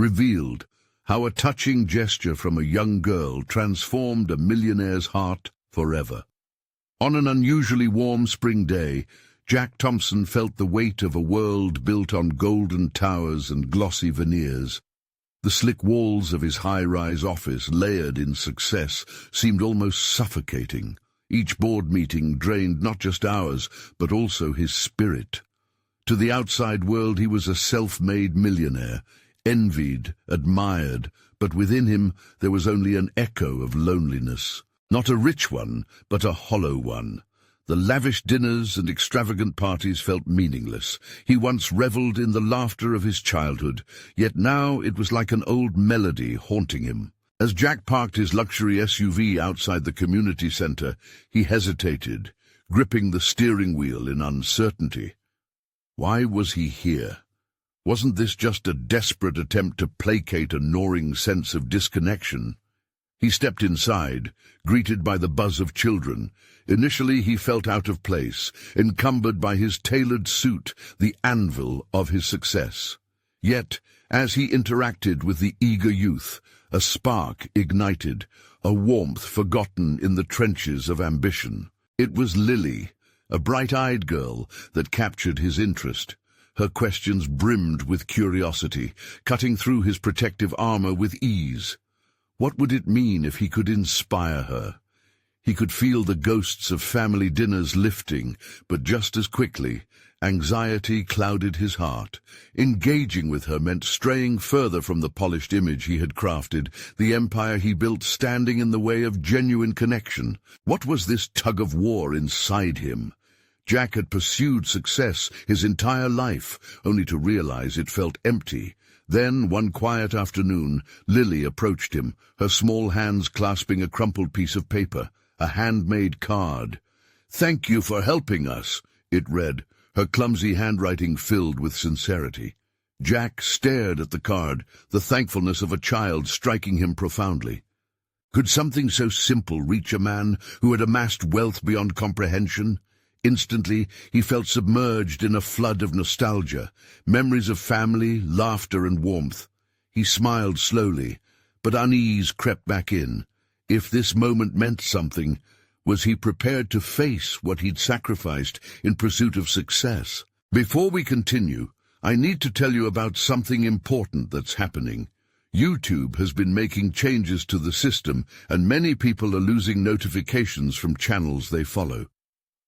revealed how a touching gesture from a young girl transformed a millionaire's heart forever. On an unusually warm spring day, Jack Thompson felt the weight of a world built on golden towers and glossy veneers. The slick walls of his high-rise office, layered in success, seemed almost suffocating. Each board meeting drained not just hours, but also his spirit. To the outside world he was a self-made millionaire, envied, admired, but within him there was only an echo of loneliness. Not a rich one, but a hollow one. The lavish dinners and extravagant parties felt meaningless. He once reveled in the laughter of his childhood, yet now it was like an old melody haunting him. As Jack parked his luxury SUV outside the community center, he hesitated, gripping the steering wheel in uncertainty. Why was he here? Wasn't this just a desperate attempt to placate a gnawing sense of disconnection? He stepped inside, greeted by the buzz of children. Initially he felt out of place, encumbered by his tailored suit, the anvil of his success. Yet, as he interacted with the eager youth, a spark ignited, a warmth forgotten in the trenches of ambition. It was Lily, a bright-eyed girl, that captured his interest. Her questions brimmed with curiosity, cutting through his protective armor with ease. What would it mean if he could inspire her? He could feel the ghosts of family dinners lifting, but just as quickly, anxiety clouded his heart. Engaging with her meant straying further from the polished image he had crafted, the empire he built standing in the way of genuine connection. What was this tug-of-war inside him? Jack had pursued success his entire life, only to realize it felt empty. Then, one quiet afternoon, Lily approached him, her small hands clasping a crumpled piece of paper, a handmade card. "Thank you for helping us," it read, her clumsy handwriting filled with sincerity. Jack stared at the card, the thankfulness of a child striking him profoundly. Could something so simple reach a man who had amassed wealth beyond comprehension? Instantly, he felt submerged in a flood of nostalgia, memories of family, laughter, and warmth. He smiled slowly, but unease crept back in. If this moment meant something, was he prepared to face what he'd sacrificed in pursuit of success? Before we continue, I need to tell you about something important that's happening. YouTube has been making changes to the system, and many people are losing notifications from channels they follow.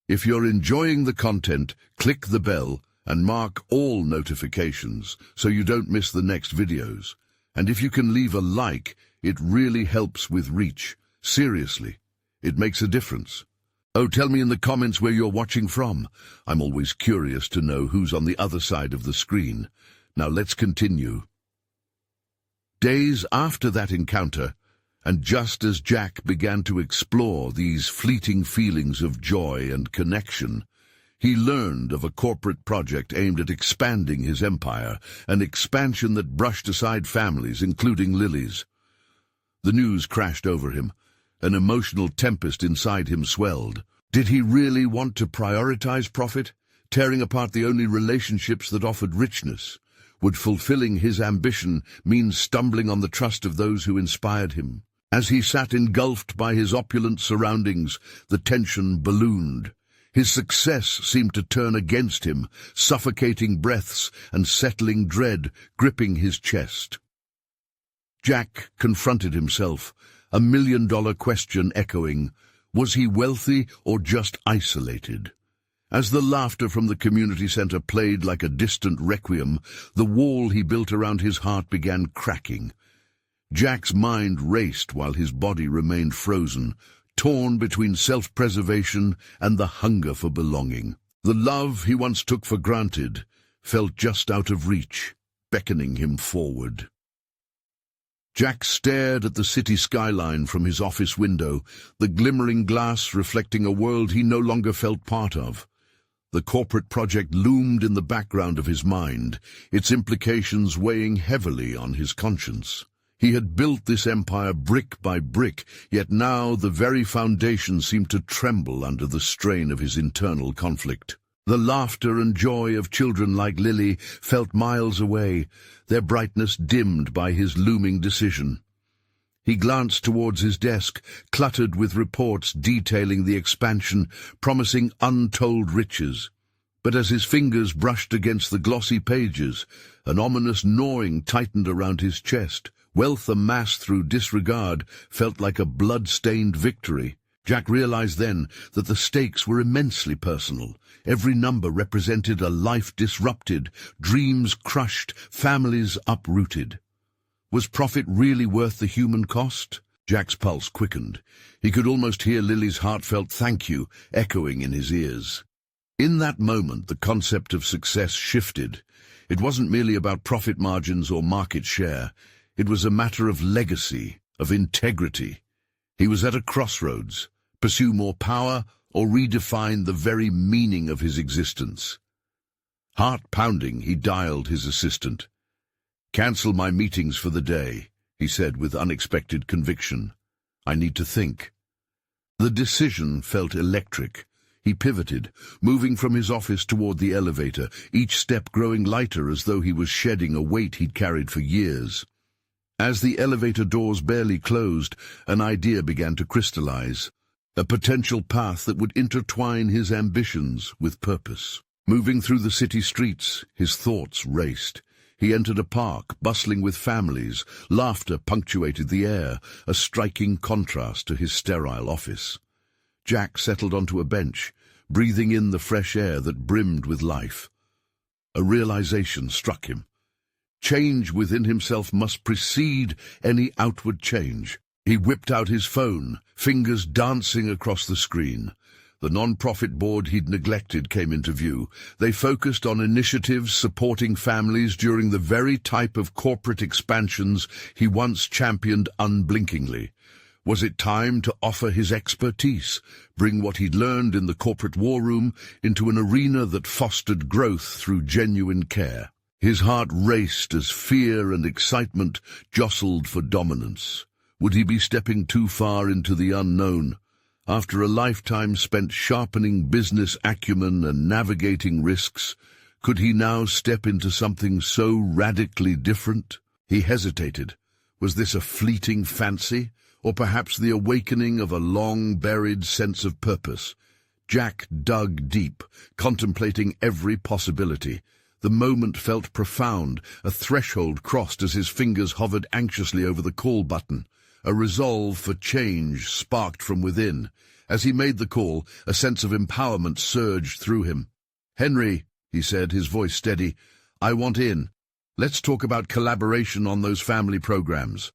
If you're enjoying the content, click the bell and mark all notifications so you don't miss the next videos. And if you can leave a like, it really helps with reach. Seriously, it makes a difference. Oh, tell me in the comments where you're watching from. I'm always curious to know who's on the other side of the screen. Now let's continue. Days after that encounter, and just as Jack began to explore these fleeting feelings of joy and connection, he learned of a corporate project aimed at expanding his empire, an expansion that brushed aside families, including Lily's. The news crashed over him. An emotional tempest inside him swelled. Did he really want to prioritize profit, tearing apart the only relationships that offered richness? Would fulfilling his ambition mean stumbling on the trust of those who inspired him? As he sat engulfed by his opulent surroundings, the tension ballooned. His success seemed to turn against him, suffocating breaths and settling dread gripping his chest. Jack confronted himself, a million-dollar question echoing. Was he wealthy or just isolated? As the laughter from the community center played like a distant requiem, the wall he built around his heart began cracking. Jack's mind raced while his body remained frozen, torn between self-preservation and the hunger for belonging. The love he once took for granted felt just out of reach, beckoning him forward. Jack stared at the city skyline from his office window, the glimmering glass reflecting a world he no longer felt part of. The corporate project loomed in the background of his mind, its implications weighing heavily on his conscience. He had built this empire brick by brick, yet now the very foundation seemed to tremble under the strain of his internal conflict. The laughter and joy of children like Lily felt miles away, their brightness dimmed by his looming decision. He glanced towards his desk, cluttered with reports detailing the expansion, promising untold riches. But as his fingers brushed against the glossy pages, an ominous gnawing tightened around his chest. Wealth amassed through disregard felt like a blood-stained victory. Jack realized then that the stakes were immensely personal. Every number represented a life disrupted, dreams crushed, families uprooted. Was profit really worth the human cost? Jack's pulse quickened. He could almost hear Lily's heartfelt thank you echoing in his ears. In that moment, the concept of success shifted. It wasn't merely about profit margins or market share. It was a matter of legacy, of integrity. He was at a crossroads. Pursue more power or redefine the very meaning of his existence. Heart-pounding, he dialed his assistant. "Cancel my meetings for the day," he said with unexpected conviction. "I need to think." The decision felt electric. He pivoted, moving from his office toward the elevator, each step growing lighter as though he was shedding a weight he'd carried for years. As the elevator doors barely closed, an idea began to crystallize. A potential path that would intertwine his ambitions with purpose. Moving through the city streets, his thoughts raced. He entered a park, bustling with families. Laughter punctuated the air, a striking contrast to his sterile office. Jack settled onto a bench, breathing in the fresh air that brimmed with life. A realization struck him. Change within himself must precede any outward change. He whipped out his phone, fingers dancing across the screen. The non-profit board he'd neglected came into view. They focused on initiatives supporting families during the very type of corporate expansions he once championed unblinkingly. Was it time to offer his expertise, bring what he'd learned in the corporate war room into an arena that fostered growth through genuine care? His heart raced as fear and excitement jostled for dominance. Would he be stepping too far into the unknown? After a lifetime spent sharpening business acumen and navigating risks, could he now step into something so radically different? He hesitated. Was this a fleeting fancy, or perhaps the awakening of a long-buried sense of purpose? Jack dug deep, contemplating every possibility. The moment felt profound, a threshold crossed as his fingers hovered anxiously over the call button. A resolve for change sparked from within. As he made the call, a sense of empowerment surged through him. "Henry," he said, his voice steady, "I want in. Let's talk about collaboration on those family programs."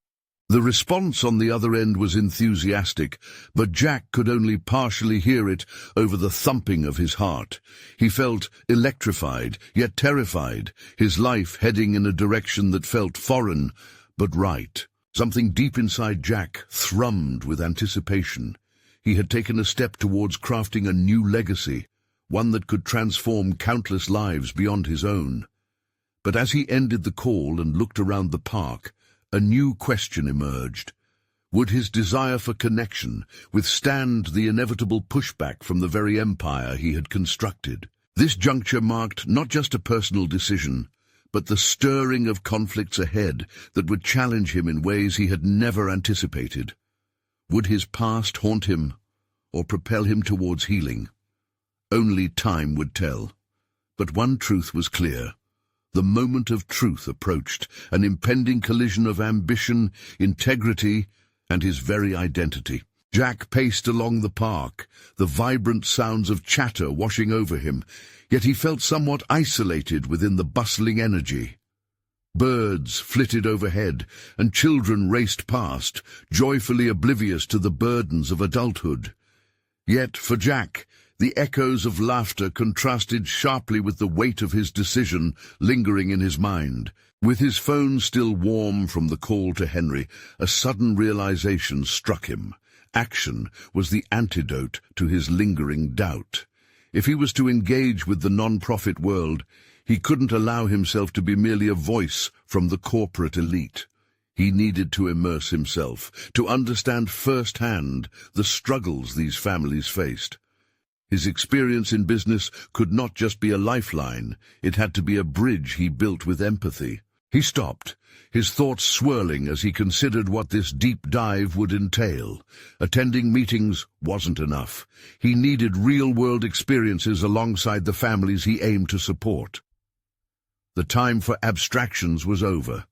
The response on the other end was enthusiastic, but Jack could only partially hear it over the thumping of his heart. He felt electrified, yet terrified, his life heading in a direction that felt foreign, but right. Something deep inside Jack thrummed with anticipation. He had taken a step towards crafting a new legacy, one that could transform countless lives beyond his own. But as he ended the call and looked around the park, a new question emerged. Would his desire for connection withstand the inevitable pushback from the very empire he had constructed? This juncture marked not just a personal decision, but the stirring of conflicts ahead that would challenge him in ways he had never anticipated. Would his past haunt him, or propel him towards healing? Only time would tell. But one truth was clear. The moment of truth approached, an impending collision of ambition, integrity, and his very identity. Jack paced along the park, the vibrant sounds of chatter washing over him, yet he felt somewhat isolated within the bustling energy. Birds flitted overhead, and children raced past, joyfully oblivious to the burdens of adulthood. Yet, for Jack, the echoes of laughter contrasted sharply with the weight of his decision lingering in his mind. With his phone still warm from the call to Henry, a sudden realization struck him. Action was the antidote to his lingering doubt. If he was to engage with the non-profit world, he couldn't allow himself to be merely a voice from the corporate elite. He needed to immerse himself, to understand firsthand the struggles these families faced. His experience in business could not just be a lifeline, it had to be a bridge he built with empathy. He stopped, his thoughts swirling as he considered what this deep dive would entail. Attending meetings wasn't enough. He needed real-world experiences alongside the families he aimed to support. The time for abstractions was over.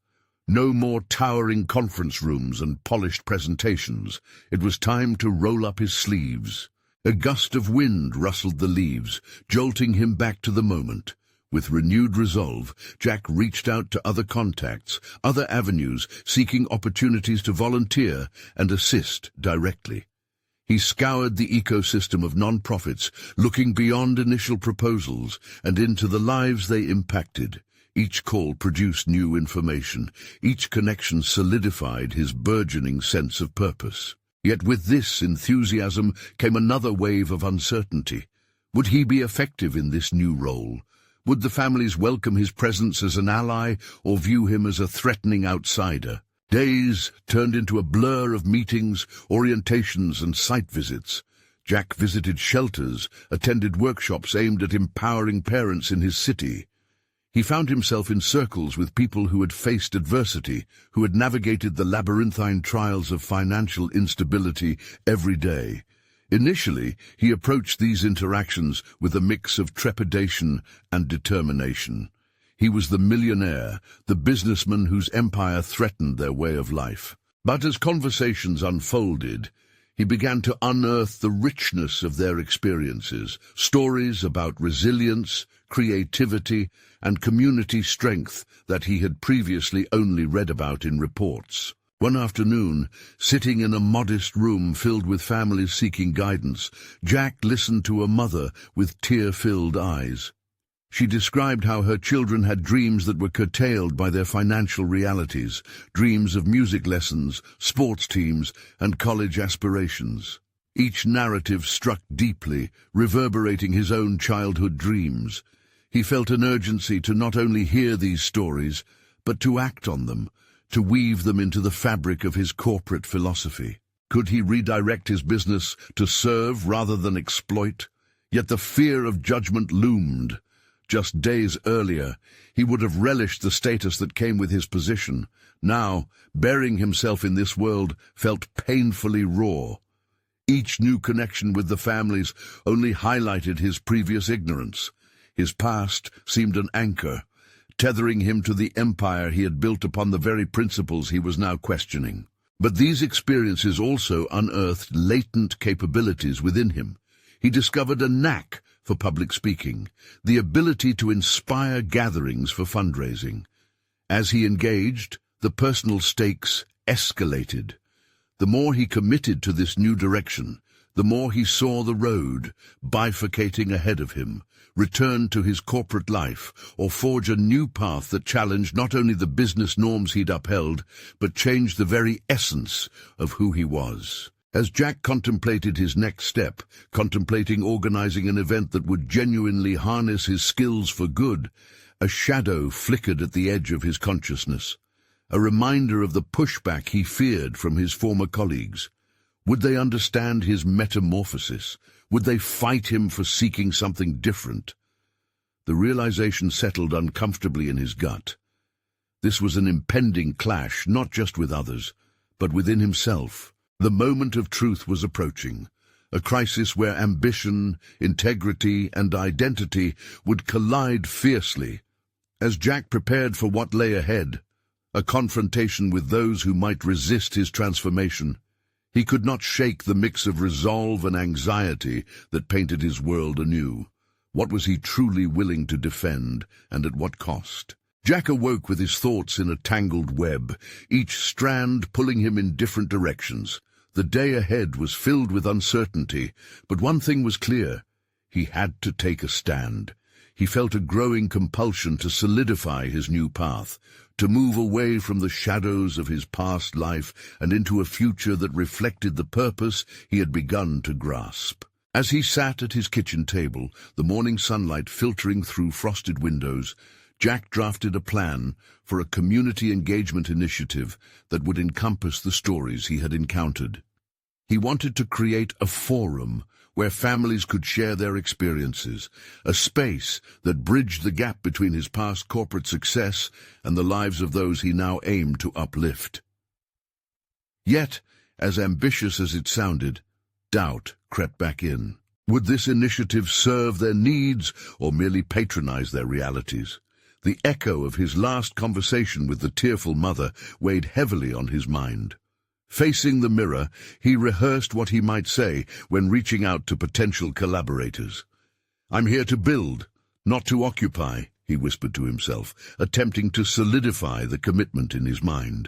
No more towering conference rooms and polished presentations. It was time to roll up his sleeves. A gust of wind rustled the leaves, jolting him back to the moment. With renewed resolve, Jack reached out to other contacts, other avenues, seeking opportunities to volunteer and assist directly. He scoured the ecosystem of non-profits, looking beyond initial proposals and into the lives they impacted. Each call produced new information. Each connection solidified his burgeoning sense of purpose. Yet with this enthusiasm came another wave of uncertainty. Would he be effective in this new role? Would the families welcome his presence as an ally or view him as a threatening outsider? Days turned into a blur of meetings, orientations, and site visits. Jack visited shelters, attended workshops aimed at empowering parents in his city. He found himself in circles with people who had faced adversity, who had navigated the labyrinthine trials of financial instability every day. Initially, he approached these interactions with a mix of trepidation and determination. He was the millionaire, the businessman whose empire threatened their way of life. But as conversations unfolded, he began to unearth the richness of their experiences, stories about resilience, creativity, and community strength that he had previously only read about in reports. One afternoon, sitting in a modest room filled with families seeking guidance, Jack listened to a mother with tear-filled eyes. She described how her children had dreams that were curtailed by their financial realities, dreams of music lessons, sports teams, and college aspirations. Each narrative struck deeply, reverberating his own childhood dreams. He felt an urgency to not only hear these stories, but to act on them, to weave them into the fabric of his corporate philosophy. Could he redirect his business to serve rather than exploit? Yet the fear of judgment loomed. Just days earlier, he would have relished the status that came with his position. Now, burying himself in this world felt painfully raw. Each new connection with the families only highlighted his previous ignorance. His past seemed an anchor, tethering him to the empire he had built upon the very principles he was now questioning. But these experiences also unearthed latent capabilities within him. He discovered a knack for public speaking, the ability to inspire gatherings for fundraising. As he engaged, the personal stakes escalated. The more he committed to this new direction, the more he saw the road bifurcating ahead of him, return to his corporate life, or forge a new path that challenged not only the business norms he'd upheld, but changed the very essence of who he was. As Jack contemplated his next step, contemplating organizing an event that would genuinely harness his skills for good, a shadow flickered at the edge of his consciousness, a reminder of the pushback he feared from his former colleagues. Would they understand his metamorphosis? Would they fight him for seeking something different? The realization settled uncomfortably in his gut. This was an impending clash, not just with others, but within himself. The moment of truth was approaching, a crisis where ambition, integrity, and identity would collide fiercely. As Jack prepared for what lay ahead, a confrontation with those who might resist his transformation, he could not shake the mix of resolve and anxiety that painted his world anew. What was he truly willing to defend, and at what cost? Jack awoke with his thoughts in a tangled web, each strand pulling him in different directions. The day ahead was filled with uncertainty, but one thing was clear. He had to take a stand. He felt a growing compulsion to solidify his new path, to move away from the shadows of his past life and into a future that reflected the purpose he had begun to grasp. As he sat at his kitchen table, the morning sunlight filtering through frosted windows, Jack drafted a plan for a community engagement initiative that would encompass the stories he had encountered. He wanted to create a forum where families could share their experiences, a space that bridged the gap between his past corporate success and the lives of those he now aimed to uplift. Yet, as ambitious as it sounded, doubt crept back in. Would this initiative serve their needs or merely patronize their realities? The echo of his last conversation with the tearful mother weighed heavily on his mind. Facing the mirror, he rehearsed what he might say when reaching out to potential collaborators. "I'm here to build, not to occupy," he whispered to himself, attempting to solidify the commitment in his mind.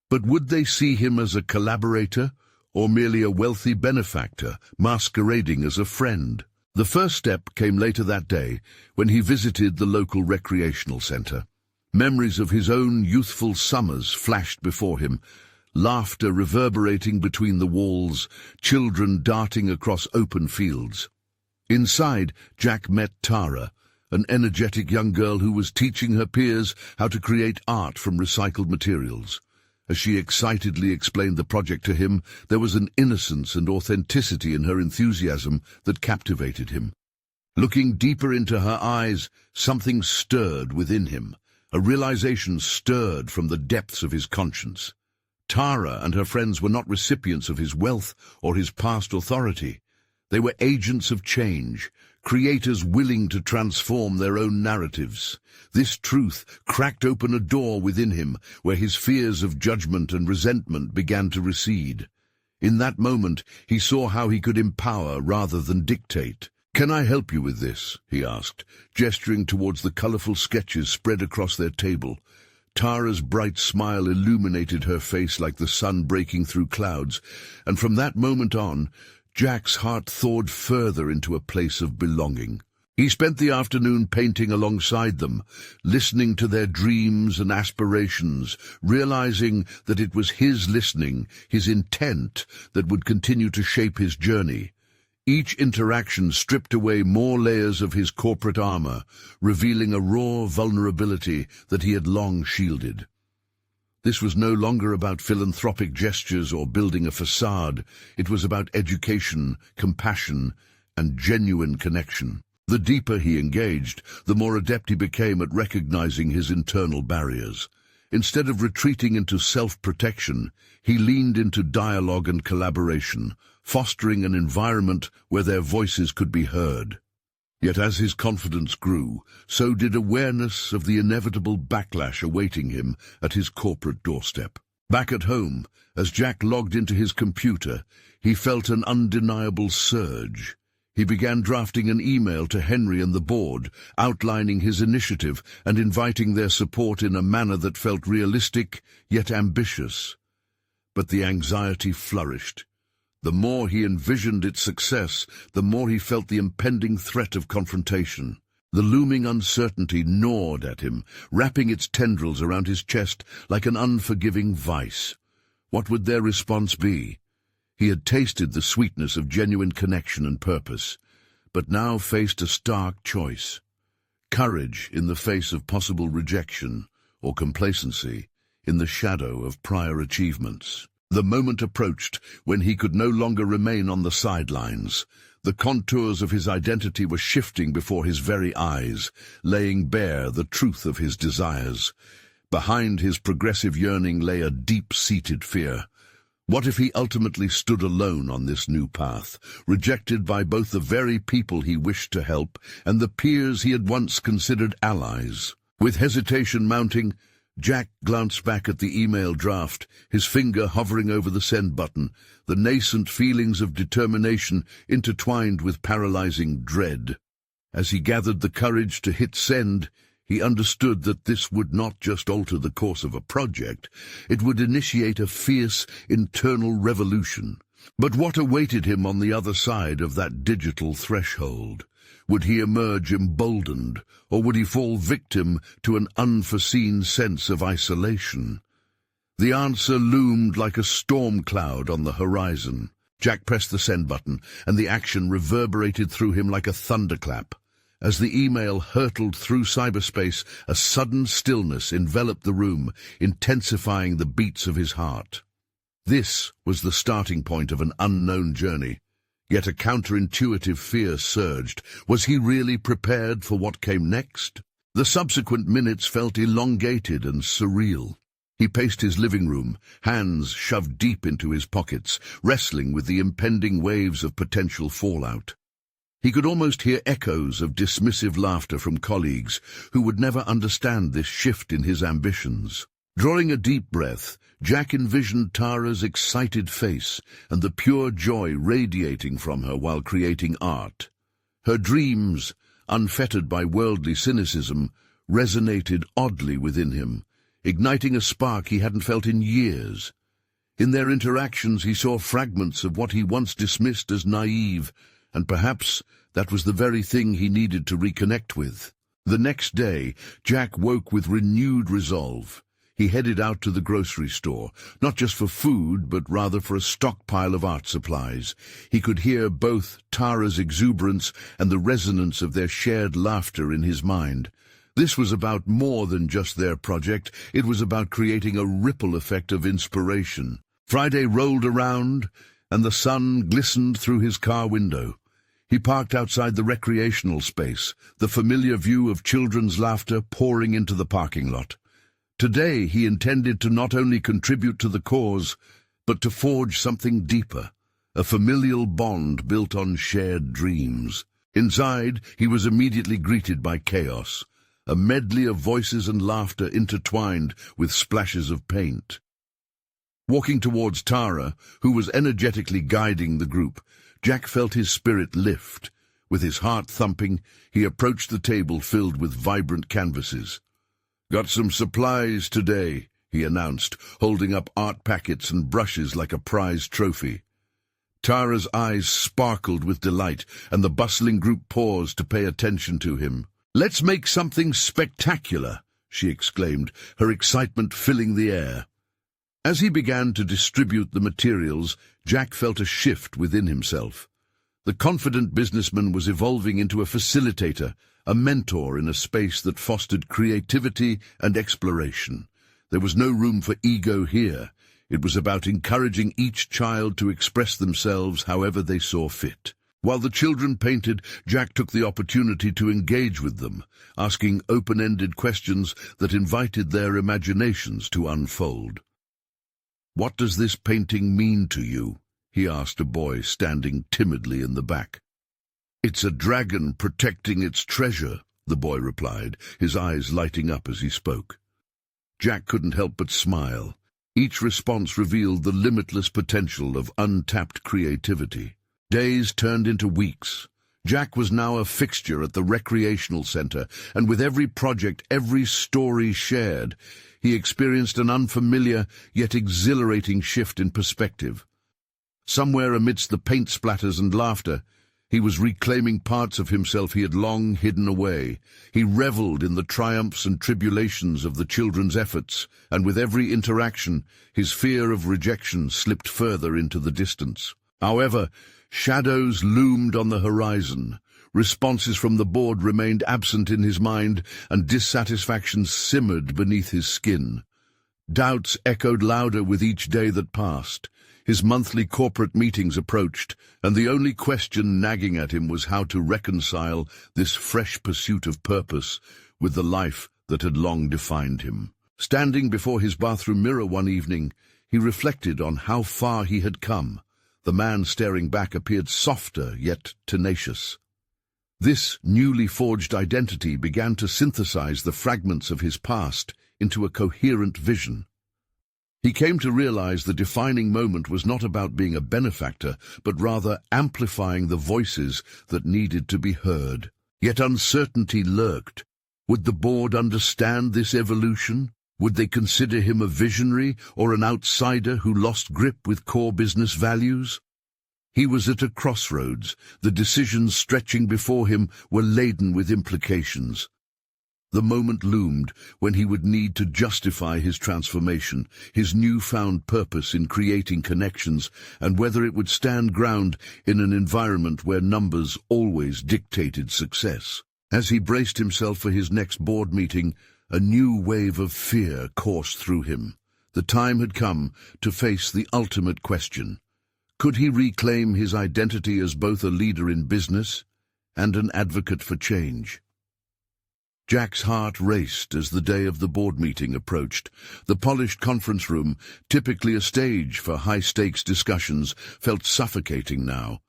But would they see him as a collaborator, or merely a wealthy benefactor masquerading as a friend? The first step came later that day, when he visited the local recreational center. Memories of his own youthful summers flashed before him, laughter reverberating between the walls, children darting across open fields. Inside, Jack met Tara, an energetic young girl who was teaching her peers how to create art from recycled materials. As she excitedly explained the project to him, there was an innocence and authenticity in her enthusiasm that captivated him. Looking deeper into her eyes, something stirred within him. A realization stirred from the depths of his conscience. Tara and her friends were not recipients of his wealth or his past authority. They were agents of change, creators willing to transform their own narratives. This truth cracked open a door within him where his fears of judgment and resentment began to recede. In that moment, he saw how he could empower rather than dictate. "Can I help you with this?" he asked, gesturing towards the colorful sketches spread across their table. Tara's bright smile illuminated her face like the sun breaking through clouds, and from that moment on, Jack's heart thawed further into a place of belonging. He spent the afternoon painting alongside them, listening to their dreams and aspirations, realizing that it was his listening, his intent, that would continue to shape his journey. Each interaction stripped away more layers of his corporate armor, revealing a raw vulnerability that he had long shielded. This was no longer about philanthropic gestures or building a facade. It was about education, compassion, and genuine connection. The deeper he engaged, the more adept he became at recognizing his internal barriers. Instead of retreating into self-protection, he leaned into dialogue and collaboration, fostering an environment where their voices could be heard. Yet as his confidence grew, so did awareness of the inevitable backlash awaiting him at his corporate doorstep. Back at home, as Jack logged into his computer, he felt an undeniable surge. He began drafting an email to Henry and the board, outlining his initiative and inviting their support in a manner that felt realistic yet ambitious. But the anxiety flourished. The more he envisioned its success, the more he felt the impending threat of confrontation. The looming uncertainty gnawed at him, wrapping its tendrils around his chest like an unforgiving vice. What would their response be? He had tasted the sweetness of genuine connection and purpose, but now faced a stark choice. Courage in the face of possible rejection, or complacency in the shadow of prior achievements. The moment approached when he could no longer remain on the sidelines. The contours of his identity were shifting before his very eyes, laying bare the truth of his desires. Behind his progressive yearning lay a deep-seated fear. What if he ultimately stood alone on this new path, rejected by both the very people he wished to help and the peers he had once considered allies? With hesitation mounting, Jack glanced back at the email draft, his finger hovering over the send button, the nascent feelings of determination intertwined with paralyzing dread. As he gathered the courage to hit send, he understood that this would not just alter the course of a project, it would initiate a fierce internal revolution. But what awaited him on the other side of that digital threshold? Would he emerge emboldened, or would he fall victim to an unforeseen sense of isolation? The answer loomed like a storm cloud on the horizon. Jack pressed the send button, and the action reverberated through him like a thunderclap. As the email hurtled through cyberspace, a sudden stillness enveloped the room, intensifying the beats of his heart. This was the starting point of an unknown journey. Yet a counterintuitive fear surged. Was he really prepared for what came next? The subsequent minutes felt elongated and surreal. He paced his living room, hands shoved deep into his pockets, wrestling with the impending waves of potential fallout. He could almost hear echoes of dismissive laughter from colleagues who would never understand this shift in his ambitions. Drawing a deep breath, Jack envisioned Tara's excited face and the pure joy radiating from her while creating art. Her dreams, unfettered by worldly cynicism, resonated oddly within him, igniting a spark he hadn't felt in years. In their interactions he saw fragments of what he once dismissed as naive, and perhaps that was the very thing he needed to reconnect with. The next day, Jack woke with renewed resolve. He headed out to the grocery store, not just for food, but rather for a stockpile of art supplies. He could hear both Tara's exuberance and the resonance of their shared laughter in his mind. This was about more than just their project. It was about creating a ripple effect of inspiration. Friday rolled around, and the sun glistened through his car window. He parked outside the recreational space, the familiar view of children's laughter pouring into the parking lot. Today he intended to not only contribute to the cause, but to forge something deeper, a familial bond built on shared dreams. Inside, he was immediately greeted by chaos, a medley of voices and laughter intertwined with splashes of paint. Walking towards Tara, who was energetically guiding the group, Jack felt his spirit lift. With his heart thumping, he approached the table filled with vibrant canvases. "Got some supplies today," he announced, holding up art packets and brushes like a prized trophy. Tara's eyes sparkled with delight, and the bustling group paused to pay attention to him. "Let's make something spectacular," she exclaimed, her excitement filling the air. As he began to distribute the materials, Jack felt a shift within himself. The confident businessman was evolving into a facilitator, a mentor in a space that fostered creativity and exploration. There was no room for ego here. It was about encouraging each child to express themselves however they saw fit. While the children painted, Jack took the opportunity to engage with them, asking open-ended questions that invited their imaginations to unfold. "What does this painting mean to you?" he asked a boy standing timidly in the back. "It's a dragon protecting its treasure," the boy replied, his eyes lighting up as he spoke. Jack couldn't help but smile. Each response revealed the limitless potential of untapped creativity. Days turned into weeks. Jack was now a fixture at the recreational center, and with every project, every story shared, he experienced an unfamiliar yet exhilarating shift in perspective. Somewhere amidst the paint splatters and laughter, he was reclaiming parts of himself he had long hidden away. He reveled in the triumphs and tribulations of the children's efforts, and with every interaction, his fear of rejection slipped further into the distance. However, shadows loomed on the horizon. Responses from the board remained absent in his mind, and dissatisfaction simmered beneath his skin. Doubts echoed louder with each day that passed. His monthly corporate meetings approached, and the only question nagging at him was how to reconcile this fresh pursuit of purpose with the life that had long defined him. Standing before his bathroom mirror one evening, he reflected on how far he had come. The man staring back appeared softer yet tenacious. This newly forged identity began to synthesize the fragments of his past into a coherent vision. He came to realize the defining moment was not about being a benefactor, but rather amplifying the voices that needed to be heard. Yet uncertainty lurked. Would the board understand this evolution? Would they consider him a visionary or an outsider who lost grip with core business values? He was at a crossroads. The decisions stretching before him were laden with implications. The moment loomed when he would need to justify his transformation, his newfound purpose in creating connections, and whether it would stand ground in an environment where numbers always dictated success. As he braced himself for his next board meeting, a new wave of fear coursed through him. The time had come to face the ultimate question. Could he reclaim his identity as both a leader in business and an advocate for change? Jack's heart raced as the day of the board meeting approached. The polished conference room, typically a stage for high-stakes discussions, felt suffocating now.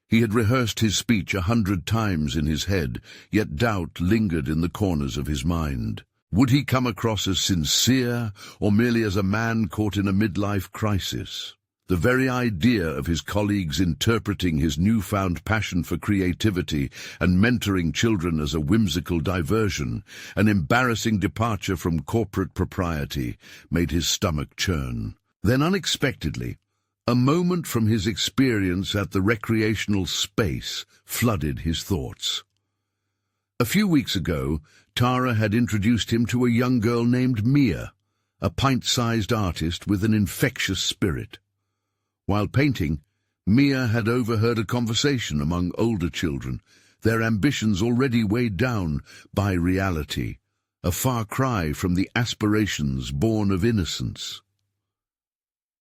He had rehearsed his speech 100 times in his head, yet doubt lingered in the corners of his mind. Would he come across as sincere, or merely as a man caught in a midlife crisis? The very idea of his colleagues interpreting his newfound passion for creativity and mentoring children as a whimsical diversion, an embarrassing departure from corporate propriety, made his stomach churn. Then unexpectedly, a moment from his experience at the recreational space flooded his thoughts. A few weeks ago, Tara had introduced him to a young girl named Mia, a pint-sized artist with an infectious spirit. While painting, Mia had overheard a conversation among older children, their ambitions already weighed down by reality, a far cry from the aspirations born of innocence.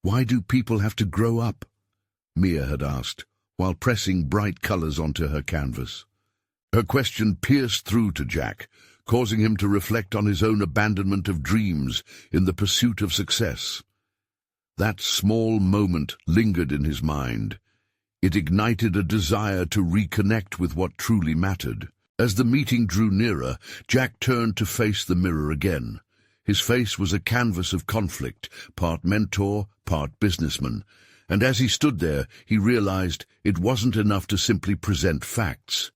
"Why do people have to grow up?" Mia had asked, while pressing bright colors onto her canvas. Her question pierced through to Jack, causing him to reflect on his own abandonment of dreams in the pursuit of success. That small moment lingered in his mind. It ignited a desire to reconnect with what truly mattered. As the meeting drew nearer, Jack turned to face the mirror again. His face was a canvas of conflict, part mentor, part businessman, and as he stood there, he realized it wasn't enough to simply present facts.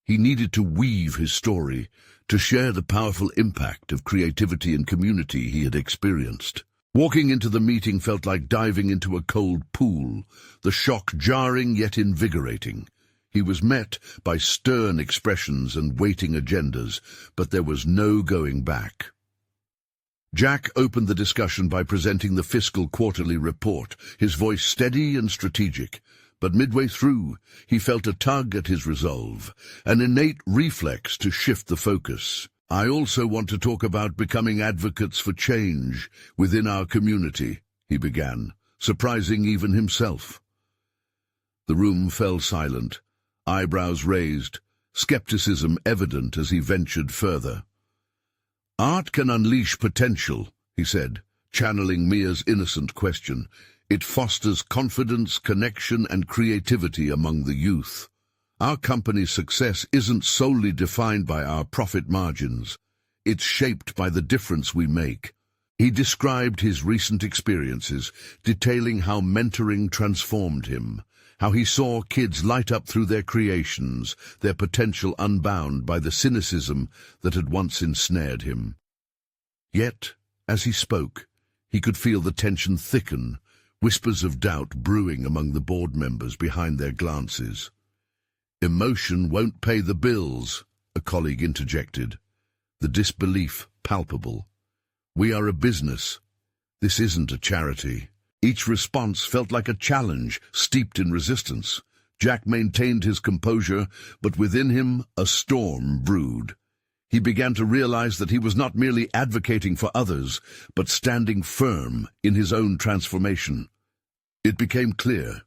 He needed to weave his story, to share the powerful impact of creativity and community he had experienced. Walking into the meeting felt like diving into a cold pool, the shock jarring yet invigorating. He was met by stern expressions and waiting agendas, but there was no going back. Jack opened the discussion by presenting the fiscal quarterly report, his voice steady and strategic. But midway through, he felt a tug at his resolve, an innate reflex to shift the focus. "I also want to talk about becoming advocates for change within our community," he began, surprising even himself. The room fell silent, eyebrows raised, skepticism evident as he ventured further. "Art can unleash potential," he said, channeling Mia's innocent question. "It fosters confidence, connection, and creativity among the youth. Our company's success isn't solely defined by our profit margins. It's shaped by the difference we make." He described his recent experiences, detailing how mentoring transformed him, how he saw kids light up through their creations, their potential unbound by the cynicism that had once ensnared him. Yet, as he spoke, he could feel the tension thicken, whispers of doubt brewing among the board members behind their glances. "Emotion won't pay the bills," a colleague interjected, the disbelief palpable. "We are a business. This isn't a charity." Each response felt like a challenge, steeped in resistance. Jack maintained his composure, but within him a storm brewed. He began to realize that he was not merely advocating for others, but standing firm in his own transformation. It became clear.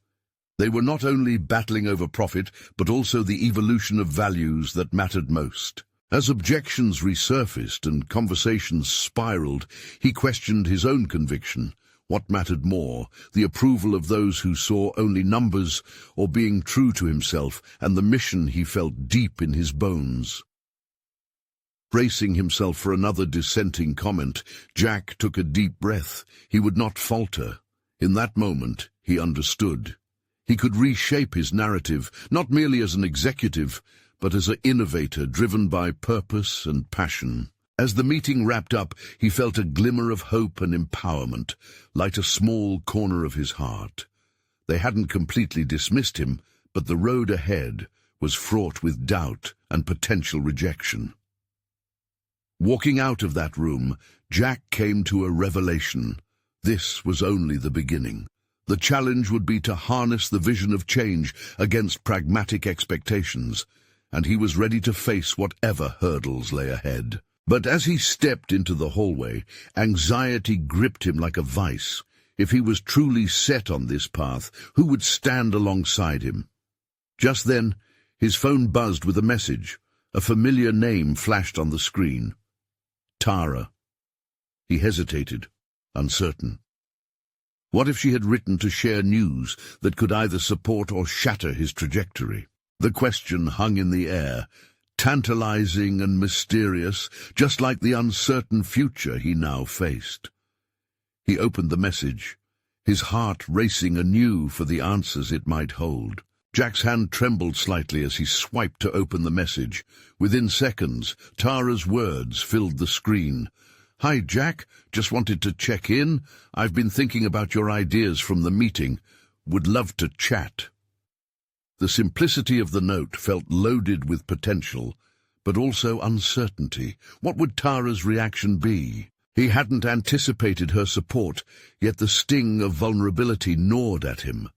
They were not only battling over profit, but also the evolution of values that mattered most. As objections resurfaced and conversations spiraled, he questioned his own conviction. What mattered more, the approval of those who saw only numbers, or being true to himself and the mission he felt deep in his bones? Bracing himself for another dissenting comment, Jack took a deep breath. He would not falter. In that moment, he understood. He could reshape his narrative, not merely as an executive, but as an innovator driven by purpose and passion. As the meeting wrapped up, he felt a glimmer of hope and empowerment, light a small corner of his heart. They hadn't completely dismissed him, but the road ahead was fraught with doubt and potential rejection. Walking out of that room, Jack came to a revelation. This was only the beginning. The challenge would be to harness the vision of change against pragmatic expectations, and he was ready to face whatever hurdles lay ahead. But as he stepped into the hallway, anxiety gripped him like a vice. If he was truly set on this path, who would stand alongside him? Just then, his phone buzzed with a message. A familiar name flashed on the screen. Tara. He hesitated, uncertain. What if she had written to share news that could either support or shatter his trajectory? The question hung in the air, tantalizing and mysterious, just like the uncertain future he now faced. He opened the message, his heart racing anew for the answers it might hold. Jack's hand trembled slightly as he swiped to open the message. Within seconds, Tara's words filled the screen. "Hi, Jack. Just wanted to check in. I've been thinking about your ideas from the meeting. Would love to chat." The simplicity of the note felt loaded with potential, but also uncertainty. What would Tara's reaction be? He hadn't anticipated her support, yet the sting of vulnerability gnawed at him.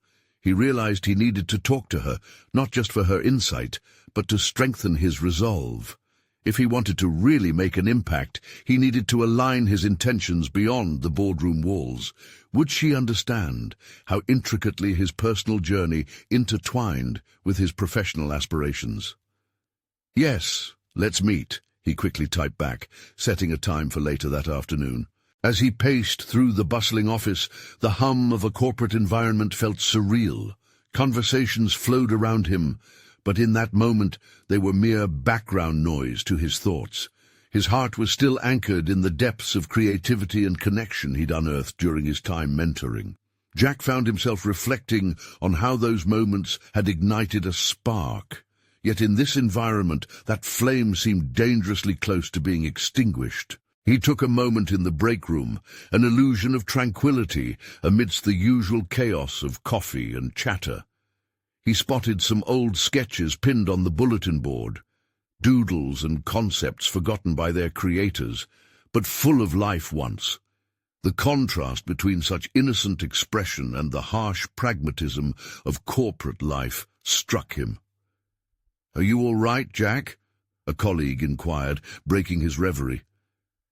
He realized he needed to talk to her, not just for her insight, but to strengthen his resolve. If he wanted to really make an impact, he needed to align his intentions beyond the boardroom walls. Would she understand how intricately his personal journey intertwined with his professional aspirations? "Yes, let's meet," he quickly typed back, setting a time for later that afternoon. As he paced through the bustling office, the hum of a corporate environment felt surreal. Conversations flowed around him, but in that moment they were mere background noise to his thoughts. His heart was still anchored in the depths of creativity and connection he'd unearthed during his time mentoring. Jack found himself reflecting on how those moments had ignited a spark. Yet in this environment, that flame seemed dangerously close to being extinguished. He took a moment in the break room, an illusion of tranquility amidst the usual chaos of coffee and chatter. He spotted some old sketches pinned on the bulletin board, doodles and concepts forgotten by their creators, but full of life once. The contrast between such innocent expression and the harsh pragmatism of corporate life struck him. "Are you all right, Jack?" a colleague inquired, breaking his reverie.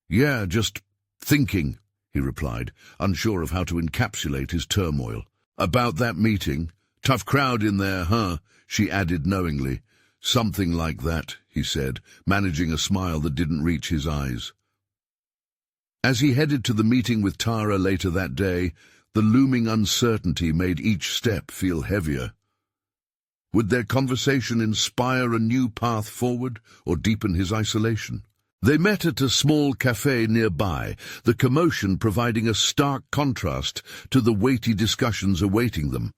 "Yeah, just thinking," he replied, unsure of how to encapsulate his turmoil. "About that meeting? Tough crowd in there, huh?" she added knowingly. "Something like that," he said, managing a smile that didn't reach his eyes. As he headed to the meeting with Tara later that day, the looming uncertainty made each step feel heavier. Would their conversation inspire a new path forward or deepen his isolation? They met at a small cafe nearby, the commotion providing a stark contrast to the weighty discussions awaiting them.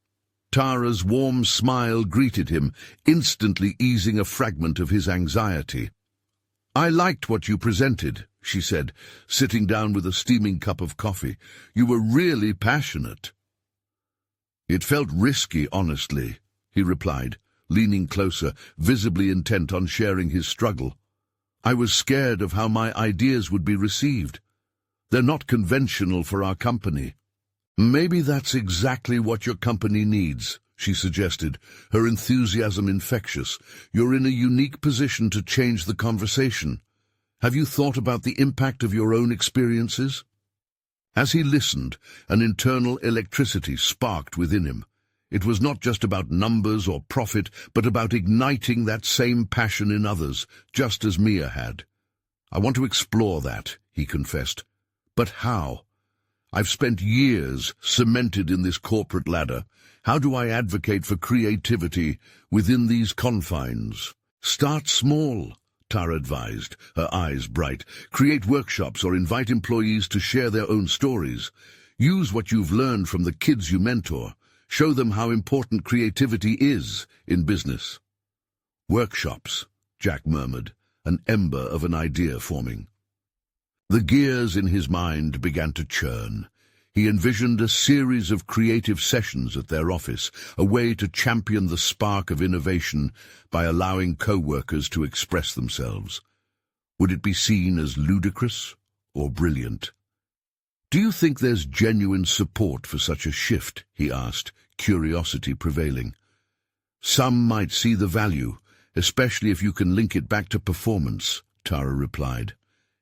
Tara's warm smile greeted him, instantly easing a fragment of his anxiety. "I liked what you presented," she said, sitting down with a steaming cup of coffee. "You were really passionate." "It felt risky, honestly," he replied, leaning closer, visibly intent on sharing his struggle. "I was scared of how my ideas would be received. They're not conventional for our company." "Maybe that's exactly what your company needs," she suggested, her enthusiasm infectious. "You're in a unique position to change the conversation. Have you thought about the impact of your own experiences?" As he listened, an internal electricity sparked within him. It was not just about numbers or profit, but about igniting that same passion in others, just as Mia had. "I want to explore that," he confessed. "But how? I've spent years cemented in this corporate ladder. How do I advocate for creativity within these confines?" "Start small," Tara advised, her eyes bright. "Create workshops or invite employees to share their own stories. Use what you've learned from the kids you mentor. Show them how important creativity is in business." "Workshops," Jack murmured, an ember of an idea forming. The gears in his mind began to churn. He envisioned a series of creative sessions at their office, a way to champion the spark of innovation by allowing co-workers to express themselves. Would it be seen as ludicrous or brilliant? "Do you think there's genuine support for such a shift?" he asked, curiosity prevailing. "Some might see the value, especially if you can link it back to performance," Tara replied.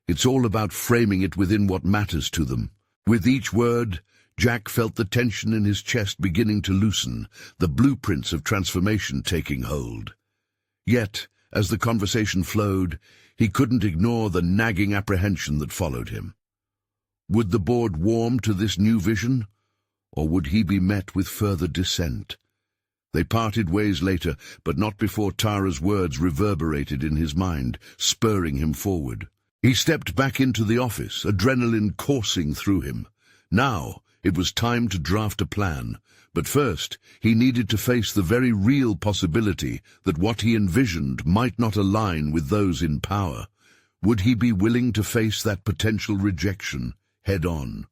It's all about framing it within what matters to them. With each word, Jack felt the tension in his chest beginning to loosen, the blueprints of transformation taking hold. Yet, as the conversation flowed, he couldn't ignore the nagging apprehension that followed him. Would the board warm to this new vision, or would he be met with further dissent? They parted ways later, but not before Tara's words reverberated in his mind, spurring him forward. He stepped back into the office, adrenaline coursing through him. Now, it was time to draft a plan, but first he needed to face the very real possibility that what he envisioned might not align with those in power. Would he be willing to face that potential rejection head-on?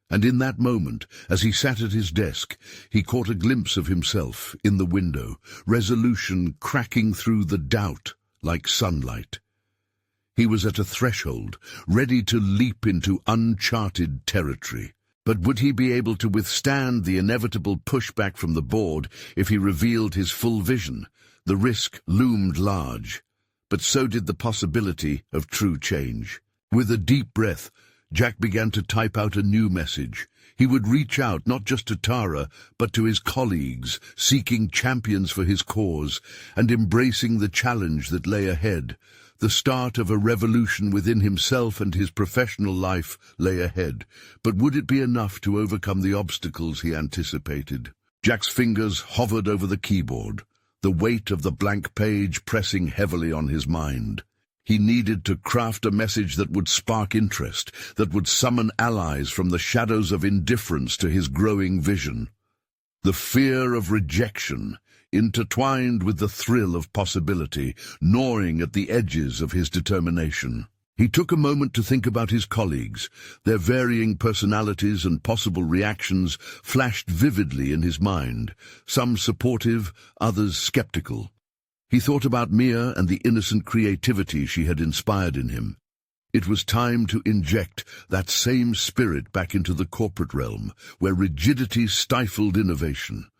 And in that moment, as he sat at his desk, he caught a glimpse of himself in the window, resolution cracking through the doubt like sunlight. He was at a threshold, ready to leap into uncharted territory. But would he be able to withstand the inevitable pushback from the board if he revealed his full vision? The risk loomed large, but so did the possibility of true change. With a deep breath, Jack began to type out a new message. He would reach out not just to Tara, but to his colleagues, seeking champions for his cause and embracing the challenge that lay ahead. The start of a revolution within himself and his professional life lay ahead, but would it be enough to overcome the obstacles he anticipated? Jack's fingers hovered over the keyboard, the weight of the blank page pressing heavily on his mind. He needed to craft a message that would spark interest, that would summon allies from the shadows of indifference to his growing vision. The fear of rejection, intertwined with the thrill of possibility, gnawing at the edges of his determination. He took a moment to think about his colleagues. Their varying personalities and possible reactions flashed vividly in his mind, some supportive, others skeptical. He thought about Mia and the innocent creativity she had inspired in him. It was time to inject that same spirit back into the corporate realm, where rigidity stifled innovation.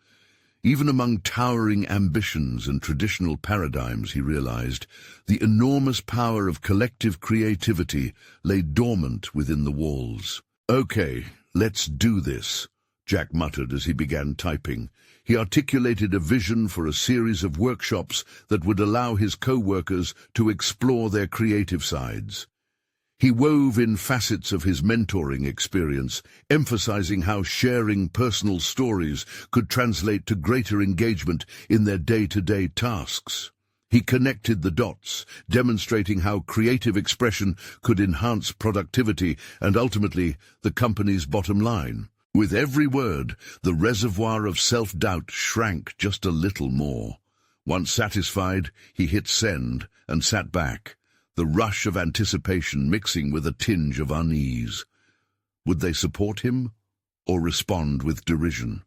Even among towering ambitions and traditional paradigms, he realized, the enormous power of collective creativity lay dormant within the walls. "Okay, let's do this," Jack muttered as he began typing. He articulated a vision for a series of workshops that would allow his co-workers to explore their creative sides. He wove in facets of his mentoring experience, emphasizing how sharing personal stories could translate to greater engagement in their day-to-day tasks. He connected the dots, demonstrating how creative expression could enhance productivity and ultimately the company's bottom line. With every word, the reservoir of self-doubt shrank just a little more. Once satisfied, he hit send and sat back, the rush of anticipation mixing with a tinge of unease. Would they support him or respond with derision?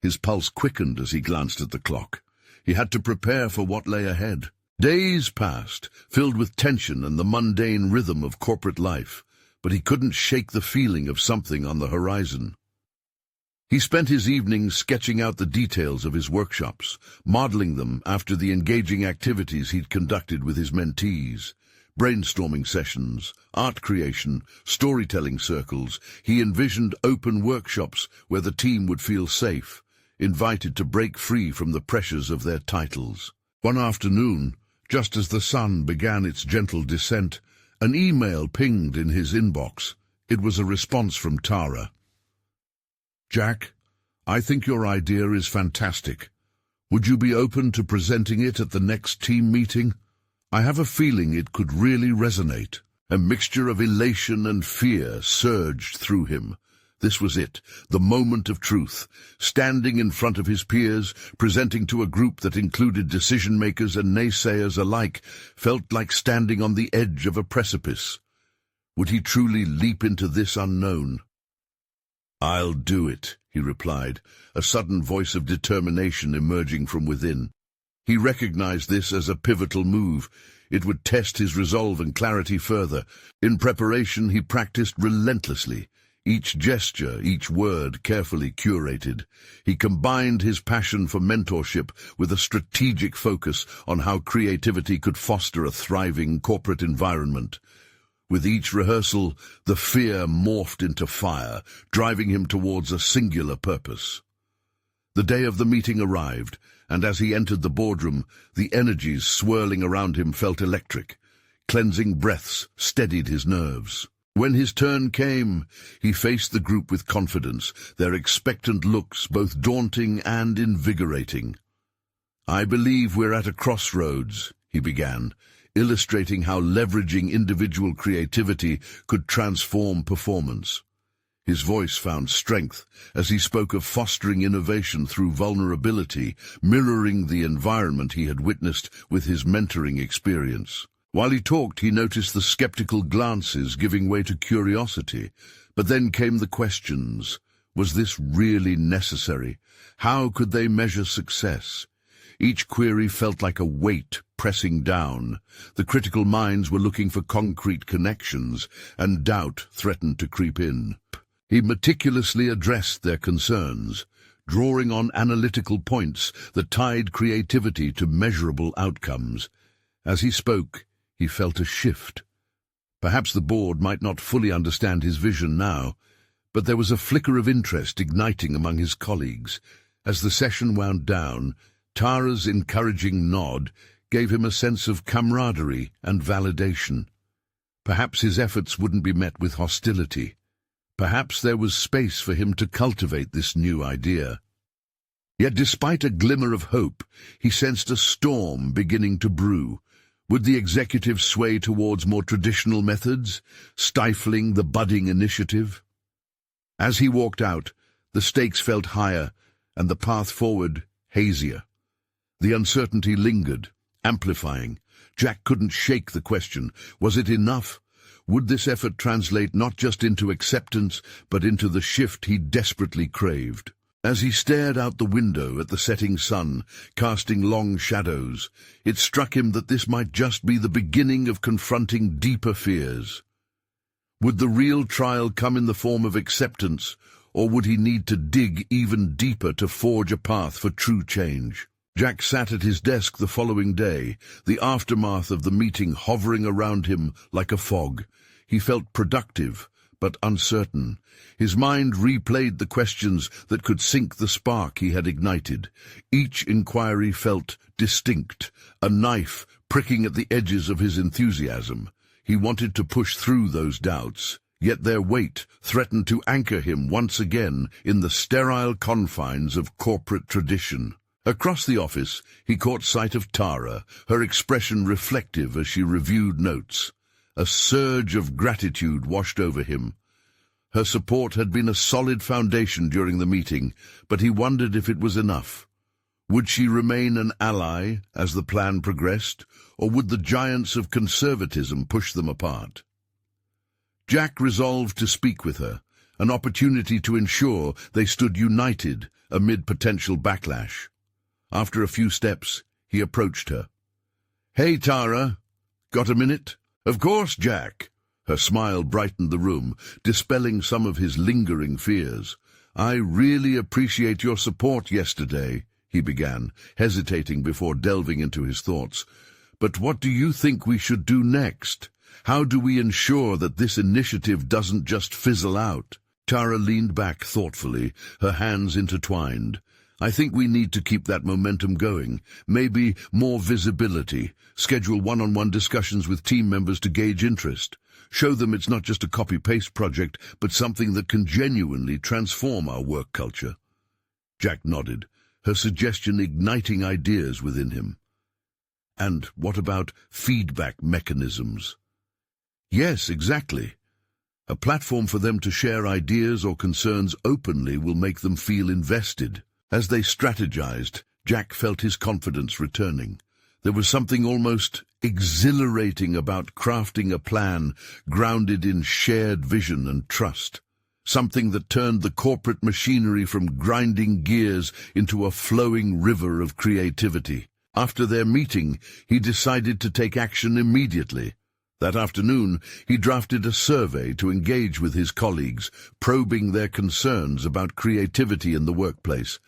His pulse quickened as he glanced at the clock. He had to prepare for what lay ahead. Days passed, filled with tension and the mundane rhythm of corporate life, but he couldn't shake the feeling of something on the horizon. He spent his evenings sketching out the details of his workshops, modeling them after the engaging activities he'd conducted with his mentees. Brainstorming sessions, art creation, storytelling circles. He envisioned open workshops where the team would feel safe, invited to break free from the pressures of their titles. One afternoon, just as the sun began its gentle descent, an email pinged in his inbox. It was a response from Tara. "Jack, I think your idea is fantastic. Would you be open to presenting it at the next team meeting? I have a feeling it could really resonate." A mixture of elation and fear surged through him. This was it, the moment of truth. Standing in front of his peers, presenting to a group that included decision-makers and naysayers alike, felt like standing on the edge of a precipice. Would he truly leap into this unknown? "I'll do it," he replied, a sudden voice of determination emerging from within. He recognized this as a pivotal move. It would test his resolve and clarity further. In preparation, he practiced relentlessly. Each gesture, each word carefully curated. He combined his passion for mentorship with a strategic focus on how creativity could foster a thriving corporate environment. With each rehearsal, the fear morphed into fire, driving him towards a singular purpose. The day of the meeting arrived, and as he entered the boardroom, the energies swirling around him felt electric. Cleansing breaths steadied his nerves. When his turn came, he faced the group with confidence, their expectant looks both daunting and invigorating. "I believe we're at a crossroads," he began, illustrating how leveraging individual creativity could transform performance. His voice found strength as he spoke of fostering innovation through vulnerability, mirroring the environment he had witnessed with his mentoring experience. While he talked, he noticed the skeptical glances giving way to curiosity. But then came the questions. Was this really necessary? How could they measure success? Each query felt like a weight pressing down. The critical minds were looking for concrete connections, and doubt threatened to creep in. He meticulously addressed their concerns, drawing on analytical points that tied creativity to measurable outcomes. As he spoke, he felt a shift. Perhaps the board might not fully understand his vision now, but there was a flicker of interest igniting among his colleagues. As the session wound down, Tara's encouraging nod gave him a sense of camaraderie and validation. Perhaps his efforts wouldn't be met with hostility. Perhaps there was space for him to cultivate this new idea. Yet despite a glimmer of hope, he sensed a storm beginning to brew. Would the executive sway towards more traditional methods, stifling the budding initiative? As he walked out, the stakes felt higher and the path forward hazier. The uncertainty lingered, amplifying. Jack couldn't shake the question. Was it enough? Would this effort translate not just into acceptance, but into the shift he desperately craved? As he stared out the window at the setting sun, casting long shadows, it struck him that this might just be the beginning of confronting deeper fears. Would the real trial come in the form of acceptance, or would he need to dig even deeper to forge a path for true change? Jack sat at his desk the following day, the aftermath of the meeting hovering around him like a fog. He felt productive, but uncertain. His mind replayed the questions that could sink the spark he had ignited. Each inquiry felt distinct, a knife pricking at the edges of his enthusiasm. He wanted to push through those doubts, yet their weight threatened to anchor him once again in the sterile confines of corporate tradition. Across the office, he caught sight of Tara, her expression reflective as she reviewed notes. A surge of gratitude washed over him. Her support had been a solid foundation during the meeting, but he wondered if it was enough. Would she remain an ally as the plan progressed, or would the giants of conservatism push them apart? Jack resolved to speak with her, an opportunity to ensure they stood united amid potential backlash. After a few steps, he approached her. "Hey, Tara. Got a minute?" "Of course, Jack." Her smile brightened the room, dispelling some of his lingering fears. "I really appreciate your support yesterday," he began, hesitating before delving into his thoughts. "But what do you think we should do next? How do we ensure that this initiative doesn't just fizzle out?" Tara leaned back thoughtfully, her hands intertwined. "I think we need to keep that momentum going. Maybe more visibility. Schedule one-on-one discussions with team members to gauge interest. Show them it's not just a copy-paste project, but something that can genuinely transform our work culture." Jack nodded, her suggestion igniting ideas within him. "And what about feedback mechanisms?" "Yes, exactly. A platform for them to share ideas or concerns openly will make them feel invested." As they strategized, Jack felt his confidence returning. There was something almost exhilarating about crafting a plan grounded in shared vision and trust, something that turned the corporate machinery from grinding gears into a flowing river of creativity. After their meeting, he decided to take action immediately. That afternoon, he drafted a survey to engage with his colleagues, probing their concerns about creativity in the workplace.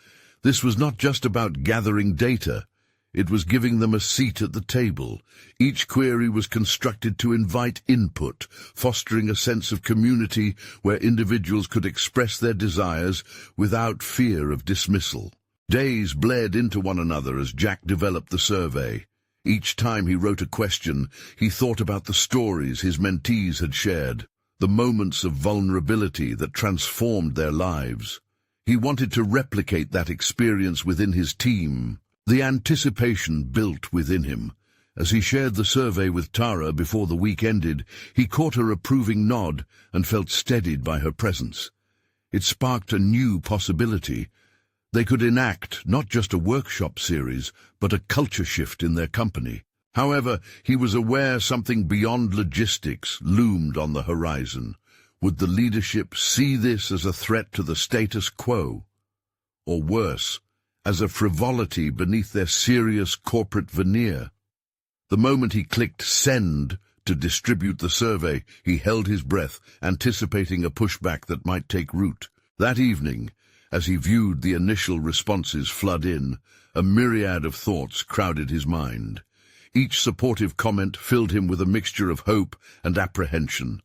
This was not just about gathering data. It was giving them a seat at the table. Each query was constructed to invite input, fostering a sense of community where individuals could express their desires without fear of dismissal. Days bled into one another as Jack developed the survey. Each time he wrote a question, he thought about the stories his mentees had shared, the moments of vulnerability that transformed their lives. He wanted to replicate that experience within his team. The anticipation built within him. As he shared the survey with Tara before the week ended, he caught her approving nod and felt steadied by her presence. It sparked a new possibility. They could enact not just a workshop series, but a culture shift in their company. However, he was aware something beyond logistics loomed on the horizon. Would the leadership see this as a threat to the status quo? Or worse, as a frivolity beneath their serious corporate veneer? The moment he clicked send to distribute the survey, he held his breath, anticipating a pushback that might take root. That evening, as he viewed the initial responses flood in, a myriad of thoughts crowded his mind. Each supportive comment filled him with a mixture of hope and apprehension.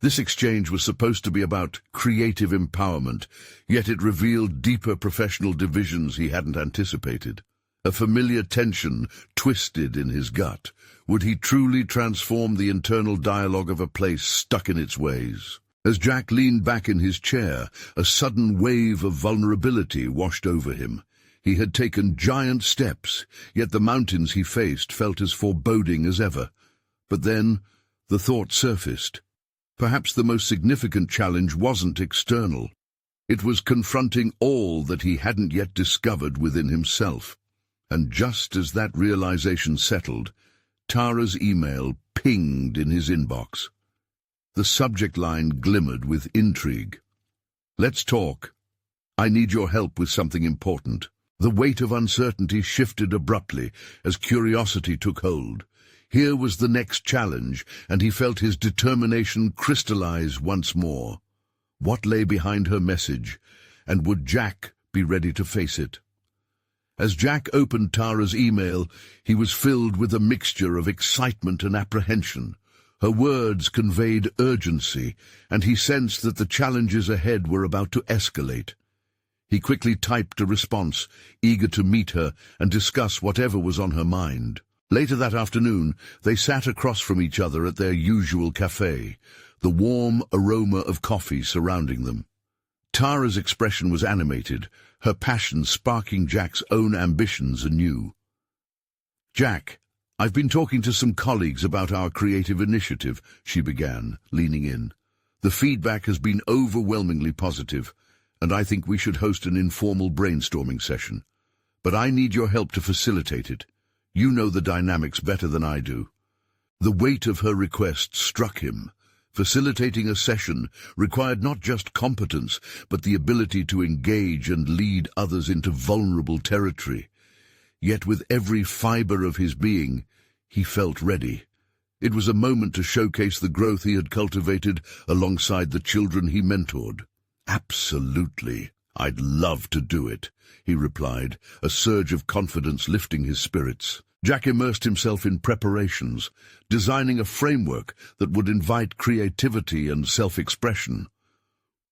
This exchange was supposed to be about creative empowerment, yet it revealed deeper professional divisions he hadn't anticipated. A familiar tension twisted in his gut. Would he truly transform the internal dialogue of a place stuck in its ways? As Jack leaned back in his chair, a sudden wave of vulnerability washed over him. He had taken giant steps, yet the mountains he faced felt as foreboding as ever. But then the thought surfaced. Perhaps the most significant challenge wasn't external. It was confronting all that he hadn't yet discovered within himself. And just as that realization settled, Tara's email pinged in his inbox. The subject line glimmered with intrigue. "Let's talk. I need your help with something important." The weight of uncertainty shifted abruptly as curiosity took hold. Here was the next challenge, and he felt his determination crystallize once more. What lay behind her message, and would Jack be ready to face it? As Jack opened Tara's email, he was filled with a mixture of excitement and apprehension. Her words conveyed urgency, and he sensed that the challenges ahead were about to escalate. He quickly typed a response, eager to meet her and discuss whatever was on her mind. Later that afternoon, they sat across from each other at their usual cafe, the warm aroma of coffee surrounding them. Tara's expression was animated, her passion sparking Jack's own ambitions anew. "Jack, I've been talking to some colleagues about our creative initiative," she began, leaning in. "The feedback has been overwhelmingly positive, and I think we should host an informal brainstorming session. But I need your help to facilitate it. You know the dynamics better than I do." The weight of her request struck him. Facilitating a session required not just competence, but the ability to engage and lead others into vulnerable territory. Yet with every fiber of his being, he felt ready. It was a moment to showcase the growth he had cultivated alongside the children he mentored. "Absolutely. I'd love to do it," he replied, a surge of confidence lifting his spirits. Jack immersed himself in preparations, designing a framework that would invite creativity and self-expression.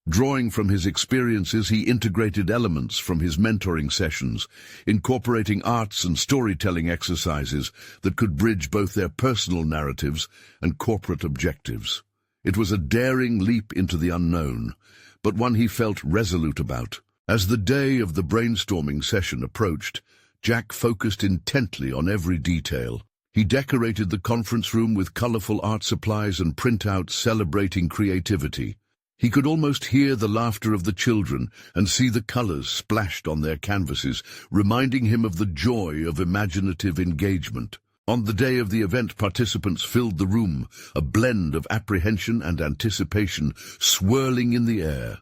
Drawing from his experiences, he integrated elements from his mentoring sessions, incorporating arts and storytelling exercises that could bridge both their personal narratives and corporate objectives. It was a daring leap into the unknown, but one he felt resolute about. As the day of the brainstorming session approached, Jack focused intently on every detail. He decorated the conference room with colorful art supplies and printouts celebrating creativity. He could almost hear the laughter of the children and see the colors splashed on their canvases, reminding him of the joy of imaginative engagement. On the day of the event, participants filled the room, a blend of apprehension and anticipation swirling in the air.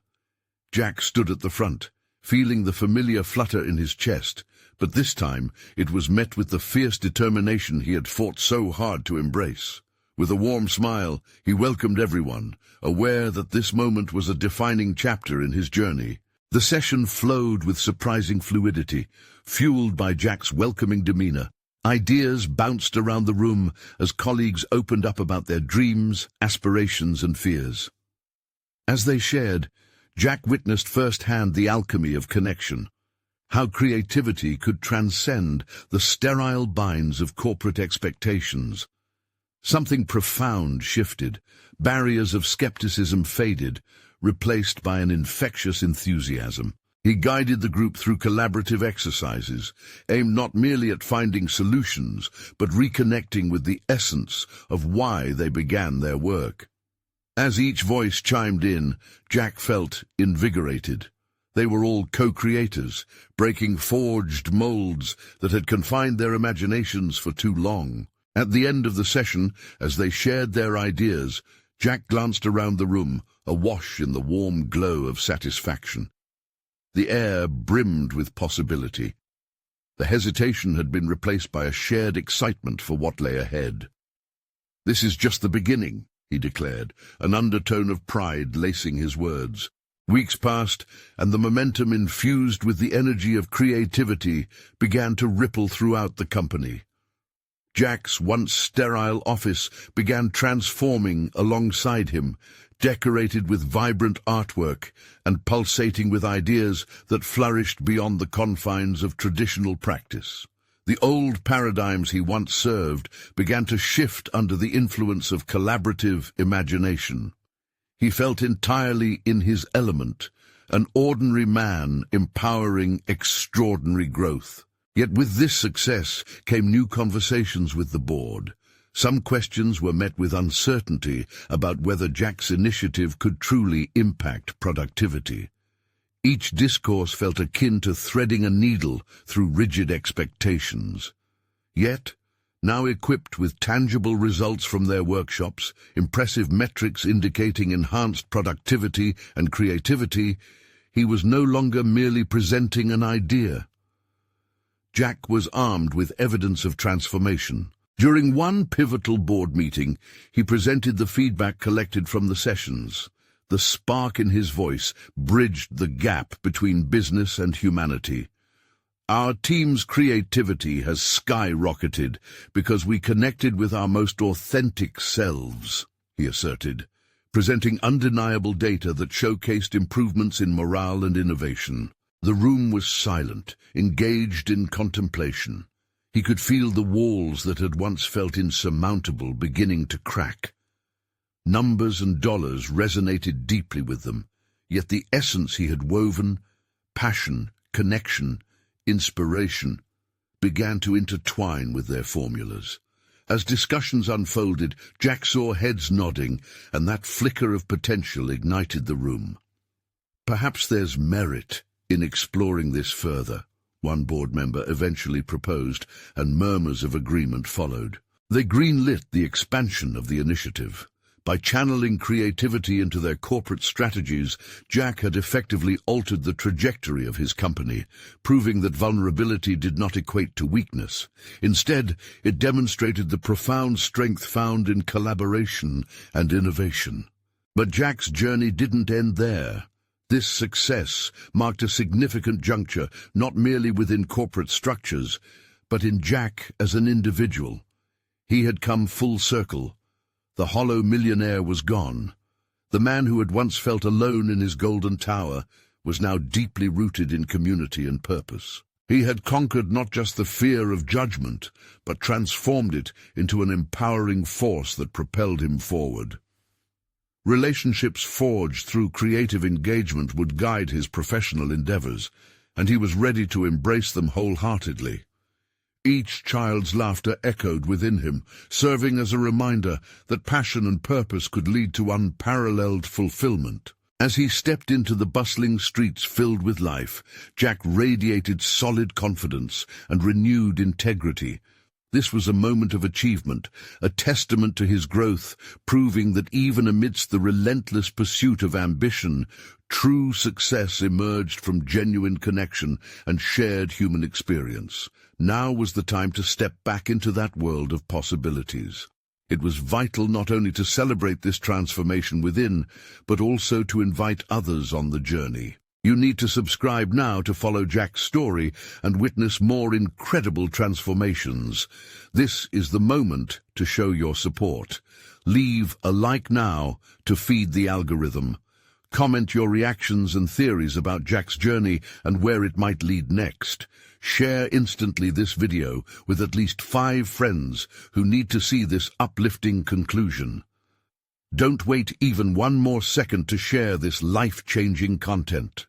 Jack stood at the front, feeling the familiar flutter in his chest, but this time it was met with the fierce determination he had fought so hard to embrace. With a warm smile, he welcomed everyone, aware that this moment was a defining chapter in his journey. The session flowed with surprising fluidity, fueled by Jack's welcoming demeanor. Ideas bounced around the room as colleagues opened up about their dreams, aspirations, and fears. As they shared, Jack witnessed firsthand the alchemy of connection, how creativity could transcend the sterile binds of corporate expectations. Something profound shifted, barriers of skepticism faded, replaced by an infectious enthusiasm. He guided the group through collaborative exercises, aimed not merely at finding solutions, but reconnecting with the essence of why they began their work. As each voice chimed in, Jack felt invigorated. They were all co-creators, breaking forged molds that had confined their imaginations for too long. At the end of the session, as they shared their ideas, Jack glanced around the room, awash in the warm glow of satisfaction. The air brimmed with possibility. The hesitation had been replaced by a shared excitement for what lay ahead. "This is just the beginning," he declared, an undertone of pride lacing his words. Weeks passed, and the momentum infused with the energy of creativity began to ripple throughout the company. Jack's once sterile office began transforming alongside him, decorated with vibrant artwork and pulsating with ideas that flourished beyond the confines of traditional practice. The old paradigms he once served began to shift under the influence of collaborative imagination. He felt entirely in his element, an ordinary man empowering extraordinary growth. Yet with this success came new conversations with the board. Some questions were met with uncertainty about whether Jack's initiative could truly impact productivity. Each discourse felt akin to threading a needle through rigid expectations. Yet, now equipped with tangible results from their workshops, impressive metrics indicating enhanced productivity and creativity, he was no longer merely presenting an idea. Jack was armed with evidence of transformation. During one pivotal board meeting, he presented the feedback collected from the sessions. The spark in his voice bridged the gap between business and humanity. "Our team's creativity has skyrocketed because we connected with our most authentic selves," he asserted, presenting undeniable data that showcased improvements in morale and innovation. The room was silent, engaged in contemplation. He could feel the walls that had once felt insurmountable beginning to crack. Numbers and dollars resonated deeply with them, yet the essence he had woven, passion, connection, inspiration, began to intertwine with their formulas. As discussions unfolded, Jack saw heads nodding, and that flicker of potential ignited the room. "Perhaps there's merit in exploring this further," one board member eventually proposed, and murmurs of agreement followed. They greenlit the expansion of the initiative. By channeling creativity into their corporate strategies, Jack had effectively altered the trajectory of his company, proving that vulnerability did not equate to weakness. Instead, it demonstrated the profound strength found in collaboration and innovation. But Jack's journey didn't end there. This success marked a significant juncture, not merely within corporate structures, but in Jack as an individual. He had come full circle. The hollow millionaire was gone. The man who had once felt alone in his golden tower was now deeply rooted in community and purpose. He had conquered not just the fear of judgment, but transformed it into an empowering force that propelled him forward. Relationships forged through creative engagement would guide his professional endeavors, and he was ready to embrace them wholeheartedly. Each child's laughter echoed within him, serving as a reminder that passion and purpose could lead to unparalleled fulfillment. As he stepped into the bustling streets filled with life, Jack radiated solid confidence and renewed integrity. This was a moment of achievement, a testament to his growth, proving that even amidst the relentless pursuit of ambition, true success emerged from genuine connection and shared human experience. Now was the time to step back into that world of possibilities. It was vital not only to celebrate this transformation within, but also to invite others on the journey. You need to subscribe now to follow Jack's story and witness more incredible transformations. This is the moment to show your support. Leave a like now to feed the algorithm. Comment your reactions and theories about Jack's journey and where it might lead next. Share instantly this video with at least 5 friends who need to see this uplifting conclusion. Don't wait even one more second to share this life-changing content.